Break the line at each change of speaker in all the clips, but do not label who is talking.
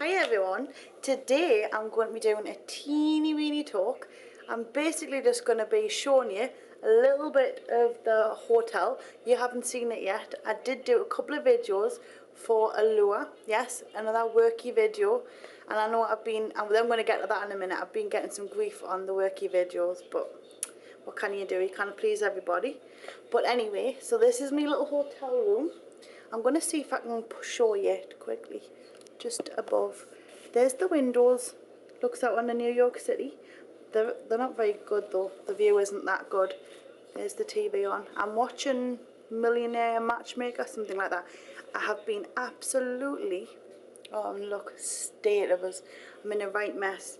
Hi everyone, today I'm going to be doing a teeny weeny talk. I'm basically just going to be showing you a little bit of the hotel. You haven't seen it yet. I did do a couple of videos for Allure, yes, another worky video, and I know I'm going to get to that in a minute. I've been getting some grief on the worky videos, but what can you do? You can't please everybody. But anyway, so this is my little hotel room. I'm going to see if I can show you it quickly. Just above. There's the windows. Looks out on the New York City. They're not very good though. The view isn't that good. There's the TV on. I'm watching Millionaire Matchmaker, something like that. I have been absolutely, oh look, state of us. I'm in a right mess.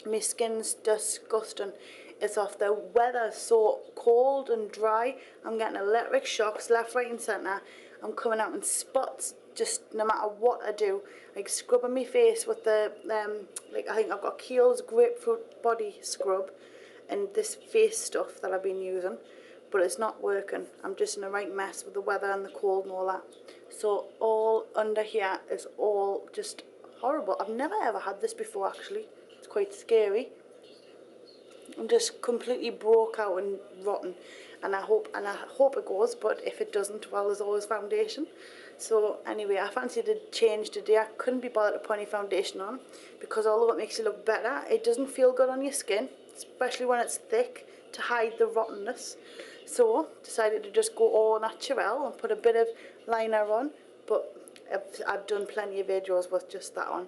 My skin's disgusting. It's off. The weather's so cold and dry. I'm getting electric shocks left, right and centre. I'm coming out in spots just no matter what I do. Like scrubbing my face with the, I think I've got Kiehl's grapefruit body scrub and this face stuff that I've been using. But it's not working. I'm just in a right mess with the weather and the cold and all that. So all under here is all just horrible. I've never ever had this before actually. It's quite scary. I'm just completely broke out and rotten, and I hope it goes. But if it doesn't, well, there's always foundation. So anyway, I fancied a change today. I couldn't be bothered to put any foundation on because although it makes you look better, it doesn't feel good on your skin, especially when it's thick, to hide the rottenness. So decided to just go all natural and put a bit of liner on, but I've done plenty of videos with just that on.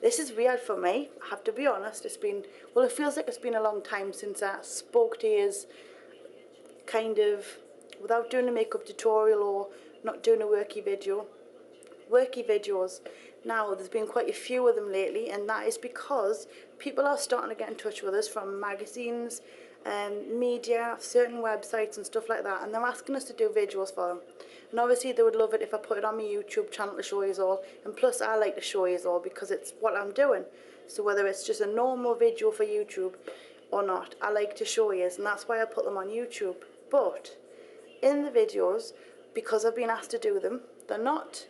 This is weird for me, I have to be honest. It's been, well, it feels like it's been a long time since I spoke to you kind of without doing a makeup tutorial or not doing a worky video. Worky videos. Now, there's been quite a few of them lately, and that is because people are starting to get in touch with us from magazines, media, certain websites and stuff like that, and they're asking us to do videos for them. And obviously they would love it if I put it on my YouTube channel to show you all, and plus I like to show you all because it's what I'm doing. So whether it's just a normal video for YouTube or not, I like to show you, and that's why I put them on YouTube. But in the videos, because I've been asked to do them, they're not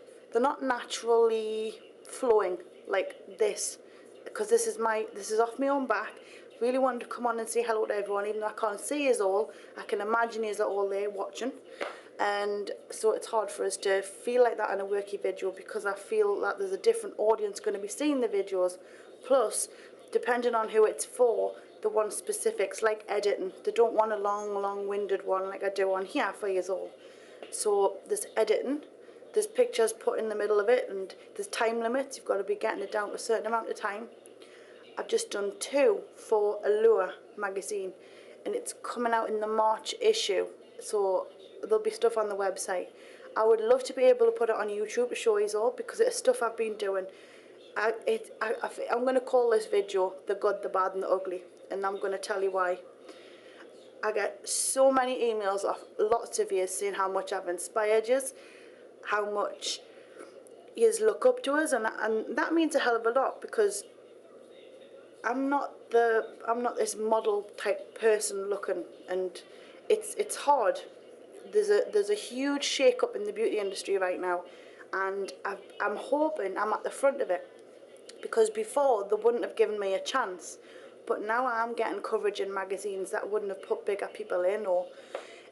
naturally flowing like this, because this is off my own back. Really wanted to come on and say hello to everyone, even though I can't see you all. I can imagine you are all there watching, and so it's hard for us to feel like that in a worky video because I feel that there's a different audience going to be seeing the videos. Plus, depending on who it's for, the one specifics like editing, they don't want a long-winded one like I do on here for you all. So there's editing, there's pictures put in the middle of it, and there's time limits. You've got to be getting it down to a certain amount of time. I've just done 2 for Allure magazine, and it's coming out in the March issue, so there'll be stuff on the website. I would love to be able to put it on YouTube to show you all because it's stuff I've been doing. I'm going to call this video The Good, the Bad and the Ugly, and I'm going to tell you why. I get so many emails off lots of you saying how much I've inspired you, how much you look up to us, and that means a hell of a lot because I'm not this model type person looking, and it's hard. There's a huge shake up in the beauty industry right now, and I'm hoping I'm at the front of it because before they wouldn't have given me a chance, but now I'm getting coverage in magazines that wouldn't have put bigger people in,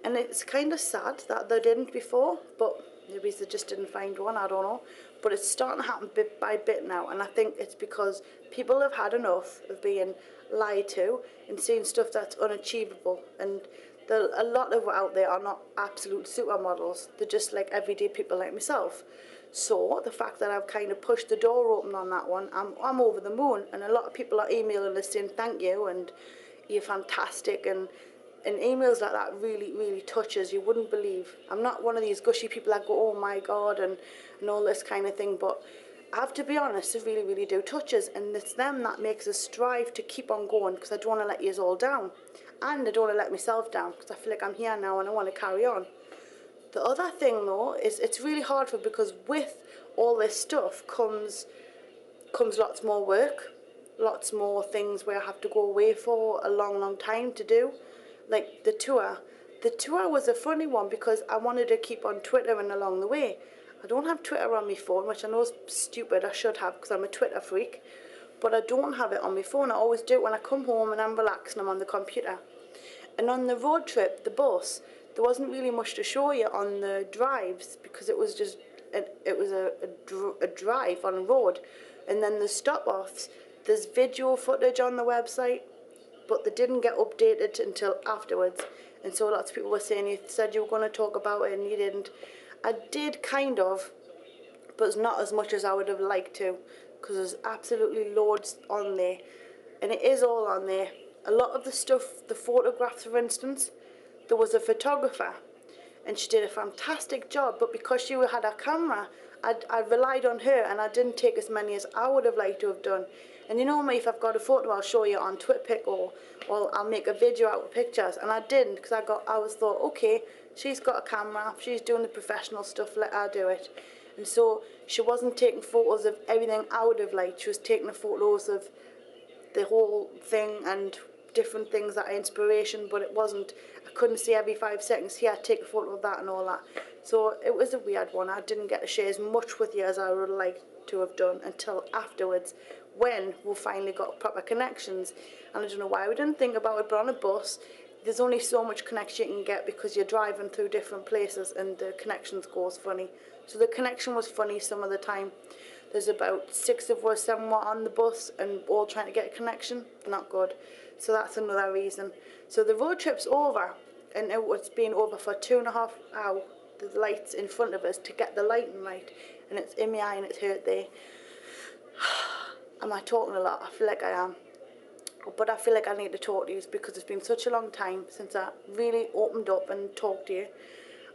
and it's kind of sad that they didn't before, but maybe they just didn't find one, I don't know. But it's starting to happen bit by bit now, and I think it's because people have had enough of being lied to and seeing stuff that's unachievable. And a lot of out there are not absolute supermodels. They're just like everyday people like myself. So the fact that I've kind of pushed the door open on that one, I'm over the moon. And a lot of people are emailing us saying thank you and you're fantastic, and emails like that really touches. You wouldn't believe. I'm not one of these gushy people that go, oh my God, and all this kind of thing, but I have to be honest, it really do touch us, and it's them that makes us strive to keep on going because I don't want to let you all down, and I don't want to let myself down because I feel like I'm here now and I want to carry on. The other thing though is it's really hard for, because with all this stuff comes lots more work, lots more things where I have to go away for a long time to do. Like the tour was a funny one because I wanted to keep on Twitter and along the way, I don't have Twitter on my phone, which I know is stupid. I should have because I'm a Twitter freak. But I don't have it on my phone. I always do it when I come home and I'm relaxed and I'm on the computer. And on the road trip, the bus, there wasn't really much to show you on the drives because it was just a drive on a road. And then the stop-offs, there's video footage on the website, but they didn't get updated until afterwards. And so lots of people were saying, you said you were going to talk about it and you didn't. I did kind of, but it's not as much as I would have liked to, because there's absolutely loads on there. And it is all on there. A lot of the stuff, the photographs for instance, there was a photographer and she did a fantastic job, but because she had a camera, I relied on her and I didn't take as many as I would have liked to have done. And you know me, if I've got a photo, I'll show you on TwitPic or I'll make a video out of pictures, and I didn't because I was thought, okay, she's got a camera, she's doing the professional stuff, let her do it. And so she wasn't taking photos of everything I would have liked, she was taking the photos of the whole thing and different things that are inspiration, but it wasn't, I couldn't see every 5 seconds, here, take a photo of that and all that. So it was a weird one. I didn't get to share as much with you as I would like to have done until afterwards, when we finally got proper connections. And I don't know why we didn't think about it, but on a bus, there's only so much connection you can get because you're driving through different places and the connections goes funny. So the connection was funny some of the time. There's about 6 of us, 7 were on the bus and all trying to get a connection. Not good. So that's another reason. So the road trip's over, and it's been over for 2.5 hours. The lights in front of us to get the lighting right, and it's in my eye and it's hurt there. Am I talking a lot? I feel like I am. But I feel like I need to talk to you because it's been such a long time since I really opened up and talked to you.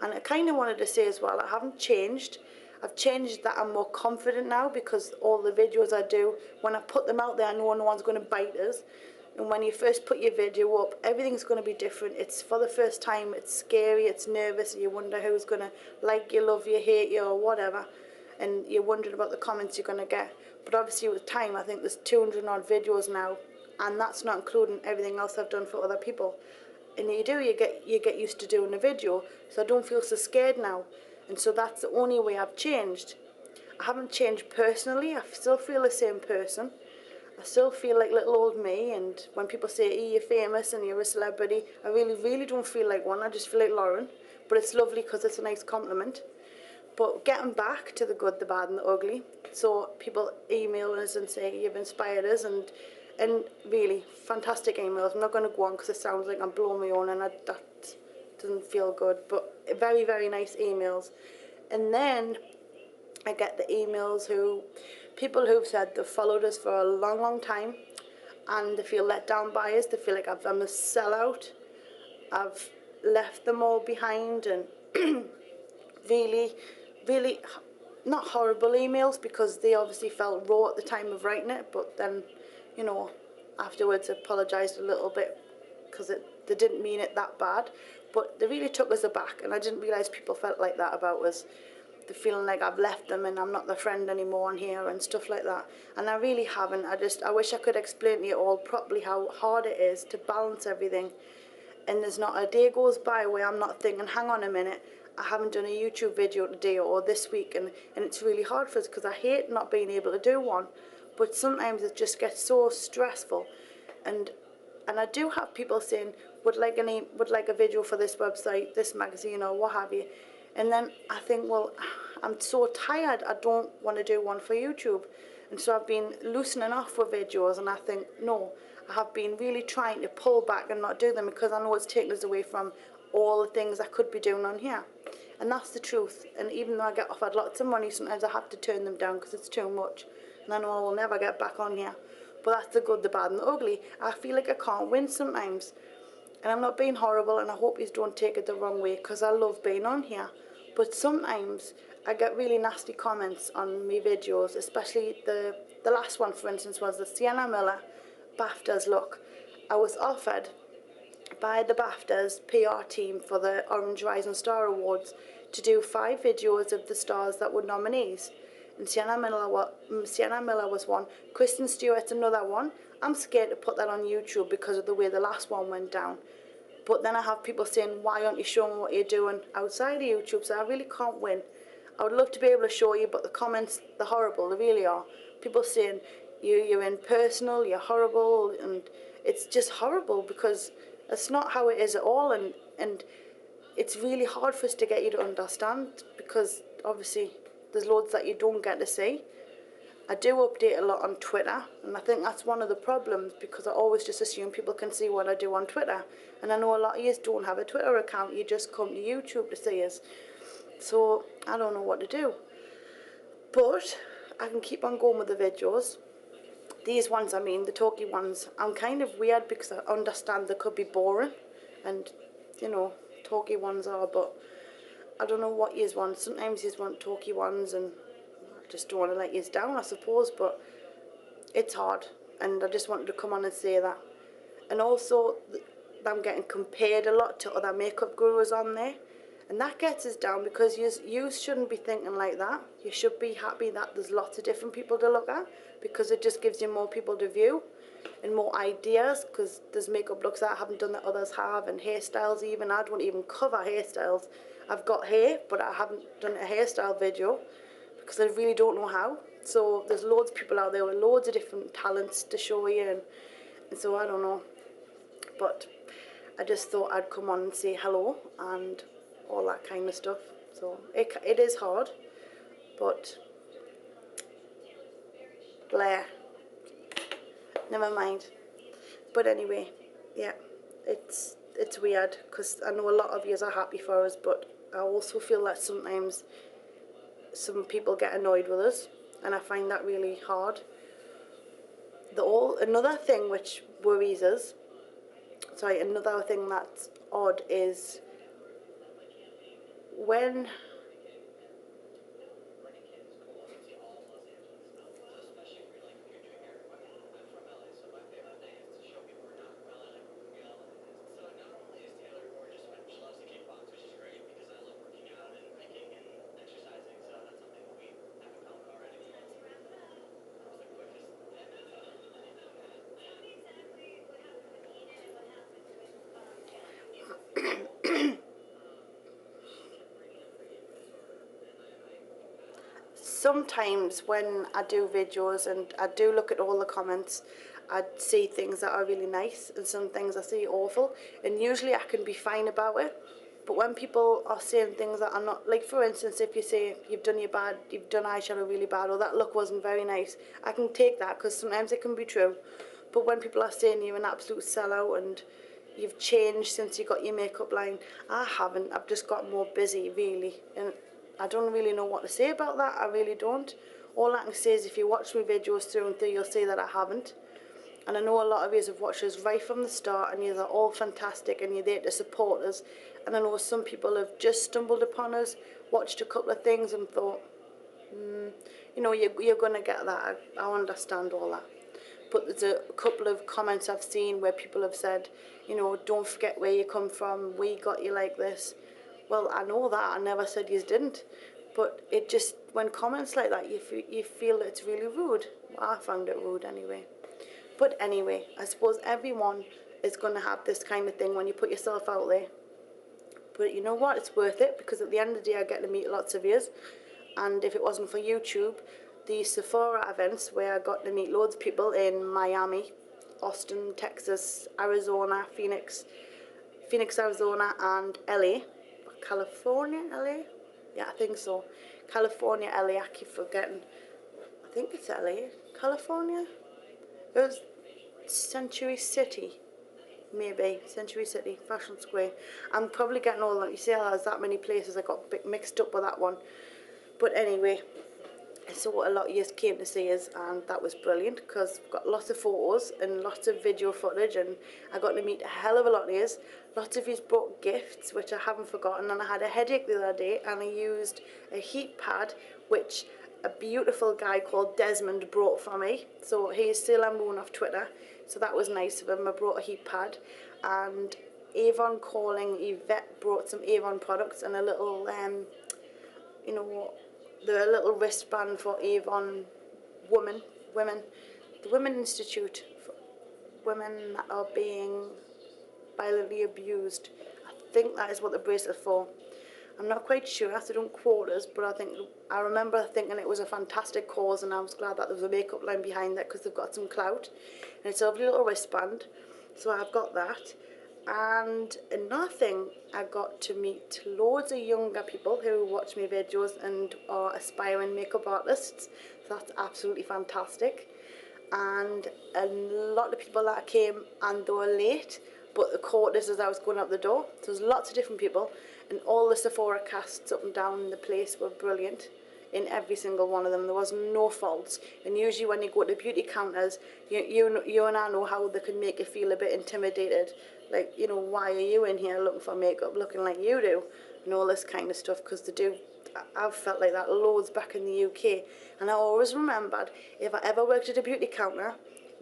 And I kind of wanted to say as well, I haven't changed. I've changed that I'm more confident now because all the videos I do, when I put them out there, I know no one's going to bite us. And when you first put your video up, everything's going to be different. It's for the first time, it's scary, it's nervous, you wonder who's going to like you, love you, hate you, or whatever. And you're wondering about the comments you're going to get. But obviously with time, I think there's 200 odd videos now, and that's not including everything else I've done for other people. And you get used to doing a video, so I don't feel so scared now. And so that's the only way I've changed. I haven't changed personally, I still feel the same person. I still feel like little old me, and when people say, hey, you're famous and you're a celebrity, I really don't feel like one. I just feel like Lauren. But it's lovely because it's a nice compliment. But getting back to the good, the bad and the ugly. So people email us and say, you've inspired us, and really fantastic emails. I'm not going to go on because it sounds like I'm blowing my own, and that doesn't feel good. But very, very nice emails. And then I get the emails people who've said they've followed us for a long time and they feel let down by us. They feel like I'm a sellout. I've left them all behind, and really, really not horrible emails because they obviously felt raw at the time of writing it, but then, you know, afterwards apologised a little bit because they didn't mean it that bad, but they really took us aback, and I didn't realise people felt like that about us. The feeling like I've left them and I'm not their friend anymore on here and stuff like that. And I really haven't. I wish I could explain to you all properly how hard it is to balance everything. And there's not a day goes by where I'm not thinking, hang on a minute, I haven't done a YouTube video today or this week, and it's really hard for us because I hate not being able to do one. But sometimes it just gets so stressful. And I do have people saying, would like a video for this website, this magazine, or what have you. And then I think, well, I'm so tired, I don't want to do one for YouTube. And so I've been loosening off with videos, and I think, no, I have been really trying to pull back and not do them because I know it's taking us away from all the things I could be doing on here. And that's the truth. And even though I get offered lots of money, sometimes I have to turn them down because it's too much. And I know I will never get back on here. But that's the good, the bad and the ugly. I feel like I can't win sometimes. And I'm not being horrible, and I hope you don't take it the wrong way because I love being on here. But sometimes I get really nasty comments on my videos, especially the last one, for instance, was the Sienna Miller BAFTAs look. I was offered by the BAFTAs PR team for the Orange Rising Star Awards to do 5 videos of the stars that were nominees. And Sienna Miller was one. Kristen Stewart's another one. I'm scared to put that on YouTube because of the way the last one went down. But then I have people saying, why aren't you showing what you're doing outside of YouTube? So I really can't win. I would love to be able to show you, but the comments, they're horrible, they really are. People saying, you're impersonal, you're horrible, and it's just horrible because that's not how it is at all, and it's really hard for us to get you to understand because obviously there's loads that you don't get to see. I do update a lot on Twitter, and I think that's one of the problems because I always just assume people can see what I do on Twitter. And I know a lot of you don't have a Twitter account, you just come to YouTube to see us. So I don't know what to do. But I can keep on going with the videos. These ones, I mean, the talky ones, I'm kind of weird because I understand they could be boring. And, you know, talky ones are, but I don't know what yous want. Sometimes yous want talky ones and I just don't want to let yous down, I suppose, but it's hard. And I just wanted to come on and say that. And also, I'm getting compared a lot to other makeup gurus on there. And that gets us down because you shouldn't be thinking like that. You should be happy that there's lots of different people to look at because it just gives you more people to view and more ideas because there's makeup looks that I haven't done that others have and hairstyles even. I don't even cover hairstyles. I've got hair, but I haven't done a hairstyle video because I really don't know how. So there's loads of people out there with loads of different talents to show you and so I don't know. But I just thought I'd come on and say hello and all that kind of stuff. So it is hard, but Blair, never mind. But anyway, yeah, it's weird because I know a lot of yous are happy for us, but I also feel that sometimes some people get annoyed with us, and I find that really hard. Another thing which worries us, another thing that's odd is when sometimes when I do videos and I do look at all the comments, I see things that are really nice and some things I see awful, and usually I can be fine about it. But when people are saying things that are not, like for instance, if you say you've done eyeshadow really bad, or that look wasn't very nice, I can take that because sometimes it can be true. But when people are saying you're an absolute sellout and you've changed since you got your makeup line, I haven't. I've just got more busy, really, and I don't really know what to say about that. I really don't. All I can say is if you watch my videos through and through, you'll see that I haven't. And I know a lot of you have watched us right from the start and you're all fantastic and you're there to support us. And I know some people have just stumbled upon us, watched a couple of things and thought, you know, you're going to get that. I understand all that. But there's a couple of comments I've seen where people have said, you know, don't forget where you come from. We got you like this. Well, I know that. I never said you didn't. But it just, when comments like that, you feel it's really rude. Well, I found it rude anyway. But anyway, I suppose everyone is going to have this kind of thing when you put yourself out there. But you know what? It's worth it because at the end of the day, I get to meet lots of yous. And if it wasn't for YouTube, the Sephora events where I got to meet loads of people in Miami, Austin, Texas, Arizona, Phoenix, Arizona, and LA. California, LA? Yeah, I think so. California, LA, I keep forgetting. I think it's LA. California? It was Century City. Maybe. Century City, Fashion Square. I'm probably getting all that. You see how there's that many places I got a bit mixed up with that one. But anyway, so a lot of you came to see us and that was brilliant because we've got lots of photos and lots of video footage and I got to meet a hell of a lot of you. Lots of you brought gifts, which I haven't forgotten, and I had a headache the other day and I used a heat pad which a beautiful guy called Desmond brought for me. So he's still a moon off Twitter, so that was nice of him. I brought a heat pad, and Avon Calling Yvette brought some Avon products and a little you know, the little wristband for Avon women, the Women Institute for women that are being violently abused. I think that is what the bracelet is for. I'm not quite sure, so don't quote us, but I remember thinking it was a fantastic cause, and I was glad that there was a makeup line behind that because they've got some clout. And it's a lovely little wristband, so I've got that. And another thing, I got to meet loads of younger people who watch my videos and are aspiring makeup artists. So that's absolutely fantastic. And a lot of people that came and they were late, but the caught us as I was going out the door. So there's lots of different people, and all the Sephora casts up and down the place were brilliant. In every single one of them, there was no faults. And usually when you go to beauty counters, you and I know how they can make you feel a bit intimidated. Like, you know, why are you in here looking for makeup looking like you do? And all this kind of stuff, because they do. I've felt like that loads back in the UK. And I always remembered, if I ever worked at a beauty counter,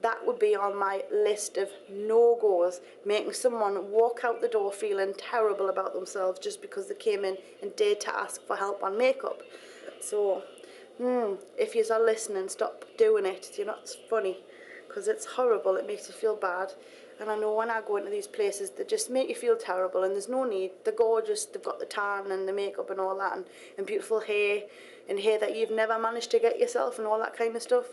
that would be on my list of no-goes, making someone walk out the door feeling terrible about themselves just because they came in and dared to ask for help on makeup. So, if you are listening, stop doing it. You're not funny, because it's horrible. It makes you feel bad. And I know when I go into these places, they just make you feel terrible, and there's no need. They're gorgeous. They've got the tan and the makeup and all that, and beautiful hair, and hair that you've never managed to get yourself, and all that kind of stuff.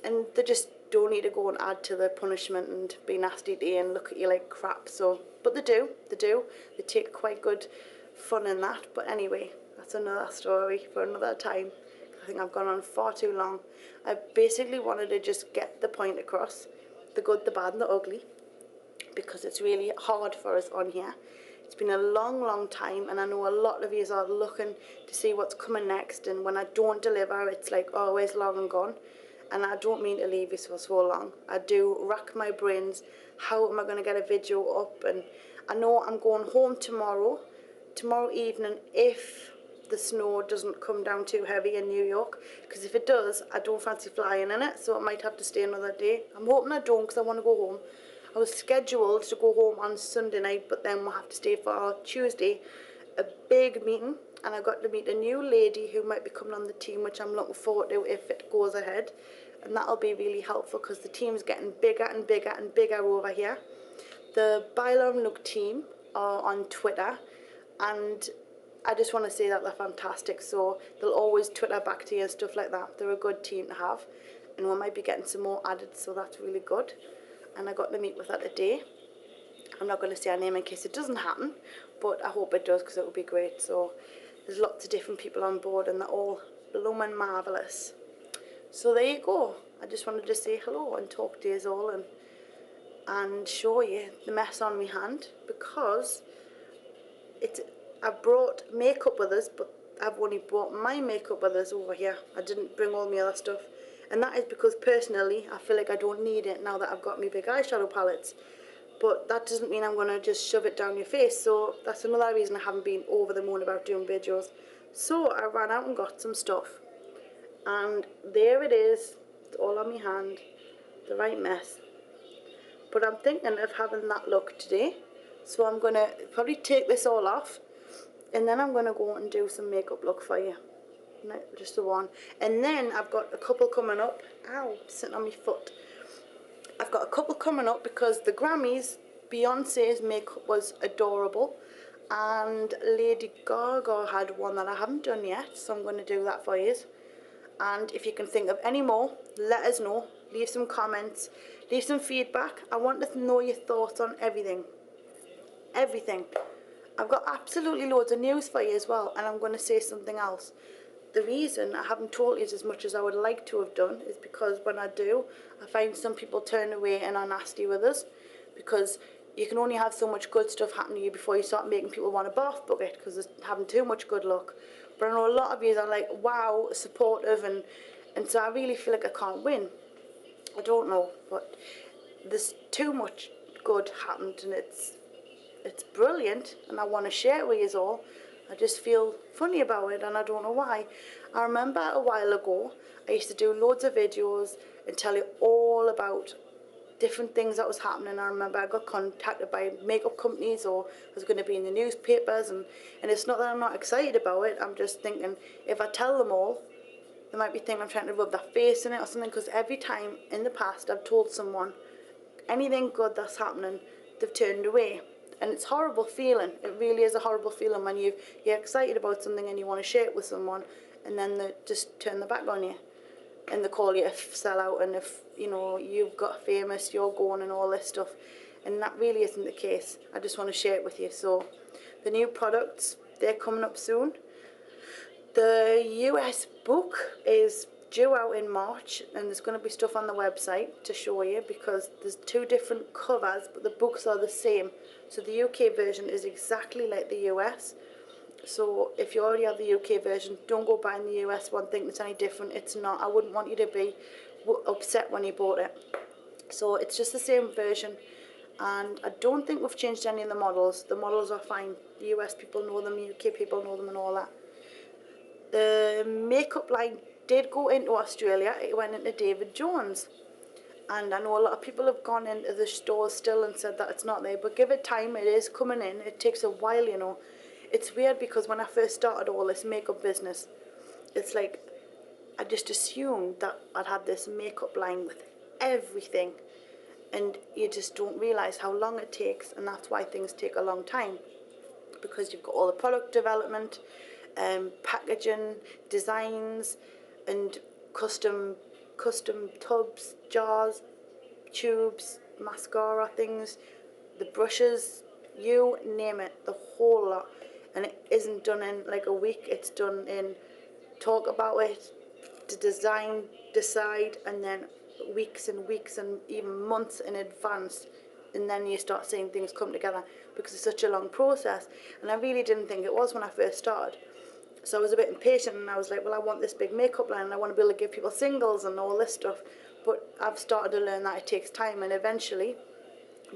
And they just don't need to go and add to the punishment and be nasty to you and look at you like crap. So, but they do. They take quite good fun in that. But anyway, that's another story for another time. I think I've gone on far too long. I basically wanted to just get the point across, the good, the bad and the ugly, because it's really hard for us on here. It's been a long time, and I know a lot of you are looking to see what's coming next, and when I don't deliver, it's like always long and gone. And I don't mean to leave you for so long. I do rack my brains, how am I going to get a video up? And I know I'm going home tomorrow evening, if the snow doesn't come down too heavy in New York, because if it does, I don't fancy flying in it, so I might have to stay another day. I'm hoping I don't, because I want to go home. I was scheduled to go home on Sunday night, but then we'll have to stay for our Tuesday, a big meeting, and I got to meet a new lady who might be coming on the team, which I'm looking forward to if it goes ahead. And that'll be really helpful, because the team's getting bigger and bigger and bigger over here. The Byla and Look team are on Twitter, and I just want to say that they're fantastic, so they'll always Twitter back to you and stuff like that. They're a good team to have, and we might be getting some more added, so that's really good. And I got to meet with her today. I'm not going to say her name in case it doesn't happen, but I hope it does, because it would be great. So there's lots of different people on board, and they're all blooming marvellous. So there you go. I just wanted to say hello and talk to you all, and show you the mess on my hand, because I've brought makeup with us, but I've only brought my makeup with us over here. I didn't bring all my other stuff, and that is because personally I feel like I don't need it now that I've got my big eyeshadow palettes. But that doesn't mean I'm going to just shove it down your face, so that's another reason I haven't been over the moon about doing videos. So I ran out and got some stuff, and there it is. It's all on my hand, the right mess. But I'm thinking of having that look today, so I'm going to probably take this all off, and then I'm going to go and do some makeup look for you. No, just the one. And then I've got a couple coming up. Ow, sitting on my foot. I've got a couple coming up because the Grammys, Beyonce's makeup was adorable, and Lady Gaga had one that I haven't done yet, so I'm going to do that for you. And if you can think of any more, let us know. Leave some comments, leave some feedback. I want to know your thoughts on everything. Everything. I've got absolutely loads of news for you as well, and I'm going to say something else. The reason I haven't told you as much as I would like to have done is because when I do, I find some people turn away and are nasty with us, because you can only have so much good stuff happen to you before you start making people want a bath bucket, because they're having too much good luck. But I know a lot of you are like, wow, supportive, and so I really feel like I can't win. I don't know, but there's too much good happened, and it's brilliant, and I want to share it with you all. I just feel funny about it, and I don't know why. I remember a while ago, I used to do loads of videos and tell you all about different things that was happening. I remember I got contacted by makeup companies, or I was going to be in the newspapers, and it's not that I'm not excited about it. I'm just thinking, if I tell them all, they might be thinking I'm trying to rub their face in it or something, because every time in the past I've told someone anything good that's happening, they've turned away. And it's a horrible feeling. It really is a horrible feeling when you're excited about something and you want to share it with someone, and then they just turn their back on you. And they call you a sellout, and if, you know, you've got famous, you're going and all this stuff. And that really isn't the case. I just want to share it with you. So the new products, they're coming up soon. The US book is due out in March, and there's going to be stuff on the website to show you, because there's 2 different covers, but the books are the same. So the UK version is exactly like the US. So if you already have the UK version, don't go buying the US one thinking it's any different. It's not. I wouldn't want you to be upset when you bought it. So it's just the same version, and I don't think we've changed any of the models. The models are fine. The US people know them, UK people know them, and all that. The makeup line did go into Australia. It went into David Jones. And I know a lot of people have gone into the stores still and said that it's not there. But give it time. It is coming in. It takes a while, you know. It's weird because when I first started all this makeup business, it's like I just assumed that I'd had this makeup line with everything. And you just don't realise how long it takes. And that's why things take a long time. Because you've got all the product development, packaging, designs, and custom tubs, jars, tubes, mascara things, the brushes, you name it, the whole lot. And it isn't done in like a week. It's done in talk about it, to design, decide, and then weeks and weeks and even months in advance. And then you start seeing things come together, because it's such a long process. And I really didn't think it was when I first started. So I was a bit impatient, and I was like, well, I want this big makeup line, and I want to be able to give people singles and all this stuff. But I've started to learn that it takes time, and eventually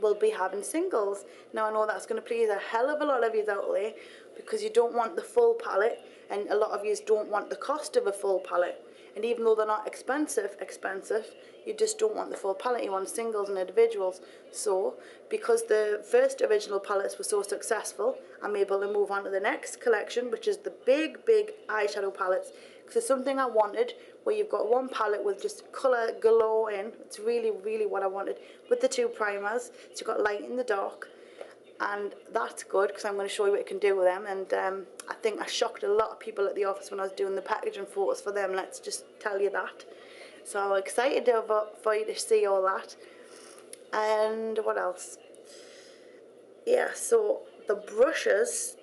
we'll be having singles. Now I know that's going to please a hell of a lot of you out there, because you don't want the full palette, and a lot of you don't want the cost of a full palette. And even though they're not expensive, you just don't want the full palette. You want singles and individuals. So, because the first original palettes were so successful, I'm able to move on to the next collection, which is the big eyeshadow palettes. Because it's something I wanted, where you've got one palette with just colour galore in. It's really, really what I wanted. With the 2 primers, so you've got light in the dark. And that's good, because I'm going to show you what you can do with them. And I think I shocked a lot of people at the office when I was doing the packaging photos for them, let's just tell you that. So I'm excited for you to see all that. And what else? Yeah, so the brushes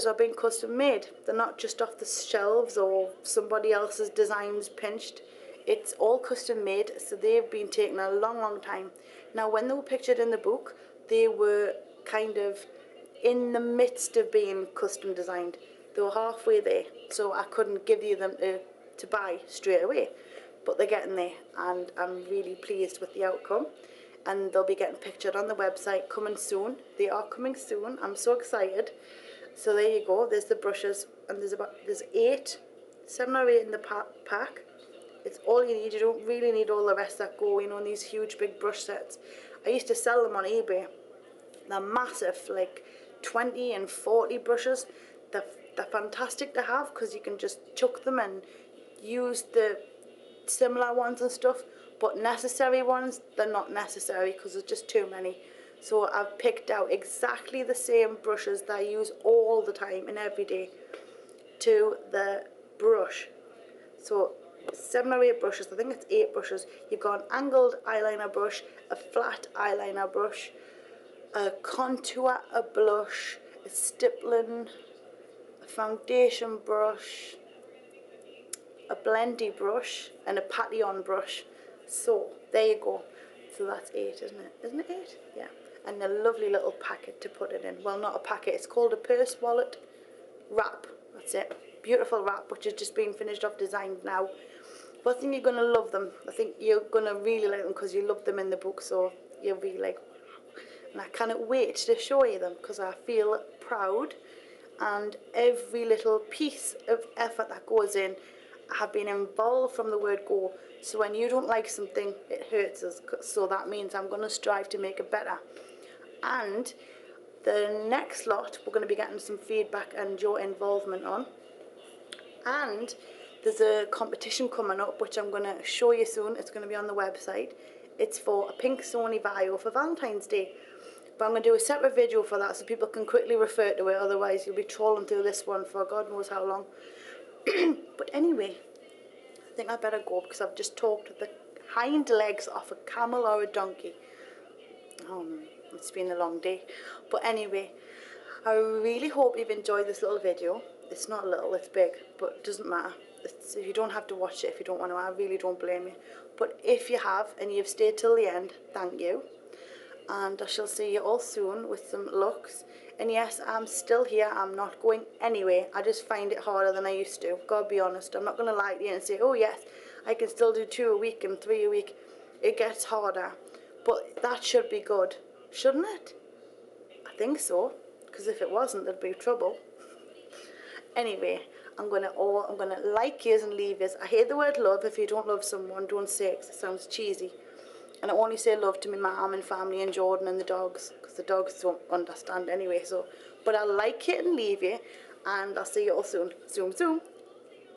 are being custom made. They're not just off the shelves or somebody else's designs pinched. It's all custom made, so they've been taking a long time. Now when they were pictured in the book, they were kind of in the midst of being custom designed. They were halfway there, so I couldn't give you them to buy straight away. But they're getting there, and I'm really pleased with the outcome. And they'll be getting pictured on the website coming soon. They are coming soon. I'm so excited. So there you go. There's the brushes, and there's 7 or 8 in the pack. It's all you need. You don't really need all the rest that go, you know, in these huge big brush sets. I used to sell them on eBay. They're massive, like 20 and 40 brushes. They're fantastic to have, because you can just chuck them and use the similar ones and stuff. But necessary ones, they're not necessary, because there's just too many. So I've picked out exactly the same brushes that I use all the time and every day to the brush. So 7 or 8 brushes, I think it's 8 brushes. You've got an angled eyeliner brush, a flat eyeliner brush, a contour, a blush, a stippling, a foundation brush, a blendy brush, and a patty-on brush. So there you go. So that's 8, isn't it? Isn't it 8? Yeah. And a lovely little packet to put it in. Well, not a packet. It's called a purse wallet wrap. That's it. Beautiful wrap, which has just been finished off, designed now. But I think you're going to love them. I think you're going to really like them, because you loved them in the book. So you'll be like, and I cannot wait to show you them, because I feel proud. And every little piece of effort that goes in, I have been involved from the word go. So when you don't like something, it hurts us. So that means I'm going to strive to make it better. And the next lot, we're going to be getting some feedback and your involvement on. And there's a competition coming up, which I'm going to show you soon. It's going to be on the website. It's for a pink Sony Vaio for Valentine's Day. But I'm going to do a separate video for that so people can quickly refer to it, otherwise you'll be trolling through this one for God knows how long. But anyway, I think I better go because I've just talked the hind legs off a camel or a donkey. It's been a long day. But anyway, I really hope you've enjoyed this little video. It's not little, it's big, but it doesn't matter. You don't have to watch it if you don't want to. I really don't blame you. But if you have and you've stayed till the end, thank you. And I shall see you all soon with some looks. And yes, I'm still here. I'm not going anywhere. I just find it harder than I used to. Gotta be honest. I'm not going to lie to you and say, oh yes, I can still do 2 a week and 3 a week. It gets harder. But that should be good, shouldn't it? I think so. Because if it wasn't, there'd be trouble. Anyway, I'm gonna like yous and leave yous. I hate the word love. If you don't love someone, don't say it 'cause it sounds cheesy. And I only say love to my mum and family and Jordan and the dogs, because the dogs don't understand anyway. So, but I'll like you and leave you, and I'll see you all soon. Zoom, zoom.